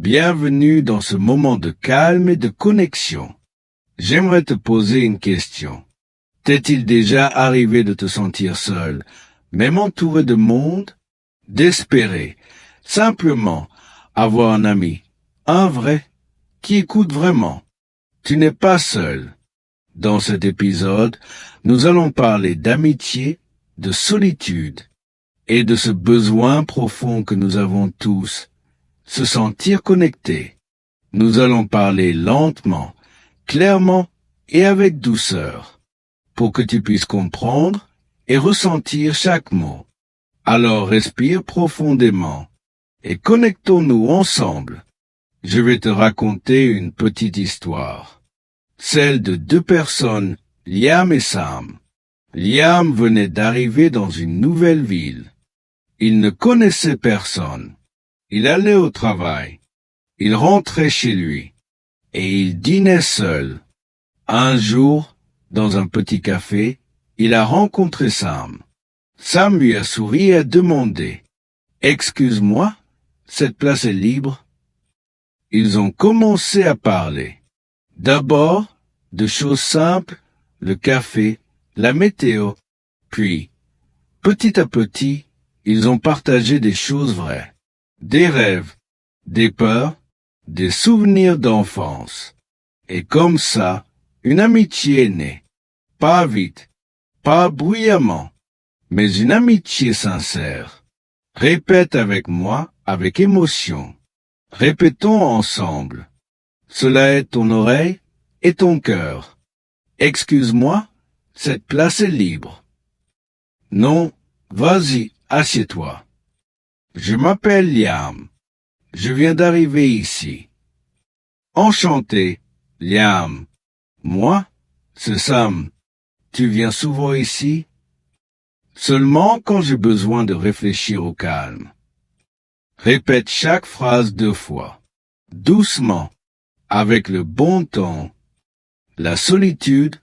Bienvenue dans ce moment de calme et de connexion. J'aimerais te poser une question. T'est-il déjà arrivé de te sentir seul, même entouré de monde? D'espérer, simplement, avoir un ami, un vrai, qui écoute vraiment. Tu n'es pas seul. Dans cet épisode, nous allons parler d'amitié, de solitude et de ce besoin profond que nous avons tous, se sentir connectés. Nous allons parler lentement, clairement et avec douceur, pour que tu puisses comprendre et ressentir chaque mot. Alors respire profondément et connectons-nous ensemble. Je vais te raconter une petite histoire, celle de deux personnes, Liam et Sam. Liam venait d'arriver dans une nouvelle ville. Il ne connaissait personne. Il allait au travail. Il rentrait chez lui. Et il dînait seul. Un jour, dans un petit café, il a rencontré Sam. Sam lui a souri et a demandé « Excuse-moi, cette place est libre ?» Ils ont commencé à parler. D'abord, de choses simples, le café, la météo. Puis, petit à petit, ils ont partagé des choses vraies. Des rêves, des peurs, des souvenirs d'enfance. Et comme ça, une amitié est née. Pas vite, pas bruyamment, mais une amitié sincère. Répète avec moi, avec émotion. Répétons ensemble. Cela est ton oreille et ton cœur. Excuse-moi, cette place est libre. Non, vas-y, assieds-toi. Je m'appelle Liam. Je viens d'arriver ici. Enchanté, Liam. Moi, c'est Sam. Tu viens souvent ici? Seulement quand j'ai besoin de réfléchir au calme. Répète chaque phrase 2 fois. Doucement, avec le bon ton. La solitude,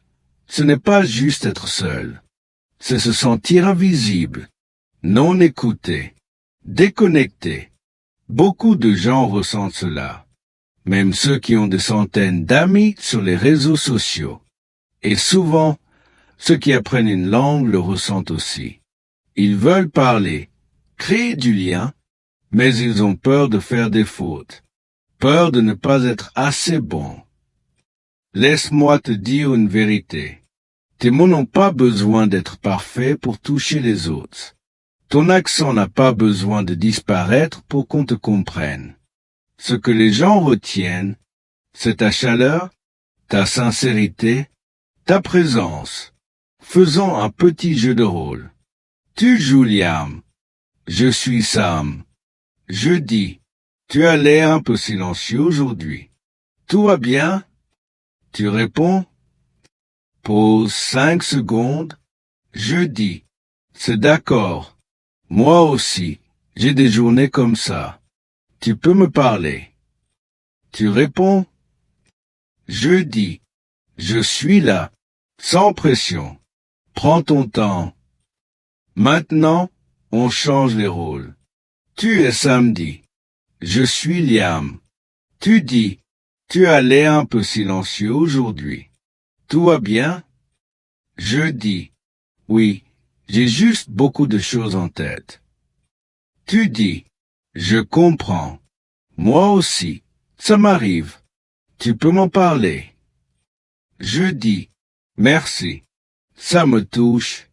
ce n'est pas juste être seul. C'est se sentir invisible, non écouté, déconnecté. Beaucoup de gens ressentent cela, même ceux qui ont des centaines d'amis sur les réseaux sociaux. Et souvent, ceux qui apprennent une langue le ressentent aussi. Ils veulent parler, créer du lien, mais ils ont peur de faire des fautes, peur de ne pas être assez bons. Laisse-moi te dire une vérité. Tes mots n'ont pas besoin d'être parfaits pour toucher les autres. Ton accent n'a pas besoin de disparaître pour qu'on te comprenne. Ce que les gens retiennent, c'est ta chaleur, ta sincérité, ta présence. Faisons un petit jeu de rôle. Tu joues Liam. Je suis Sam. Je dis, tu as l'air un peu silencieux aujourd'hui. Tout va bien? Tu réponds? Pause 5 secondes. Je dis, c'est d'accord. Moi aussi, j'ai des journées comme ça. Tu peux me parler. Tu réponds? Je dis, je suis là, sans pression. Prends ton temps. Maintenant, on change les rôles. Tu es Samedi. Je suis Liam. Tu dis, tu as l'air un peu silencieux aujourd'hui. Tout va bien? Je dis, oui, j'ai juste beaucoup de choses en tête. Tu dis, je comprends. Moi aussi, ça m'arrive. Tu peux m'en parler. Je dis, merci. Ça me touche.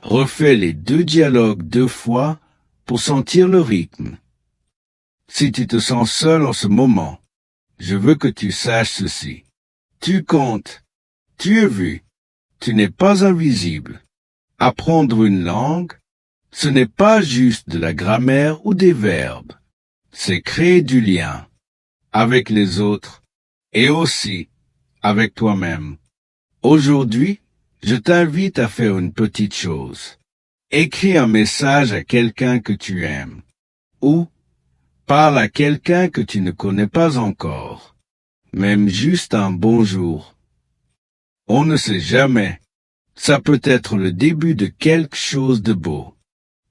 Refais les 2 dialogues 2 fois pour sentir le rythme. Si tu te sens seul en ce moment, je veux que tu saches ceci. Tu comptes. Tu es vu. Tu n'es pas invisible. Apprendre une langue, ce n'est pas juste de la grammaire ou des verbes. C'est créer du lien avec les autres et aussi avec toi-même. Aujourd'hui, je t'invite à faire une petite chose. Écris un message à quelqu'un que tu aimes ou parle à quelqu'un que tu ne connais pas encore. Même juste un bonjour. On ne sait jamais. Ça peut être le début de quelque chose de beau.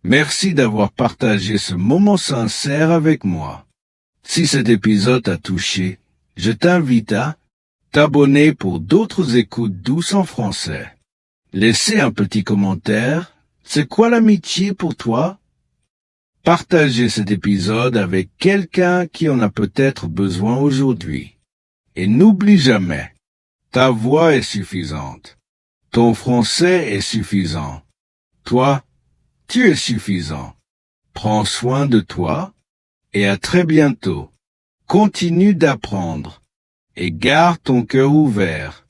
Merci d'avoir partagé ce moment sincère avec moi. Si cet épisode t'a touché, je t'invite à t'abonner pour d'autres écoutes douces en français. Laissez un petit commentaire. C'est quoi l'amitié pour toi? Partagez cet épisode avec quelqu'un qui en a peut-être besoin aujourd'hui. Et n'oublie jamais, ta voix est suffisante. Ton français est suffisant. Toi, tu es suffisant. Prends soin de toi et à très bientôt. Continue d'apprendre et garde ton cœur ouvert.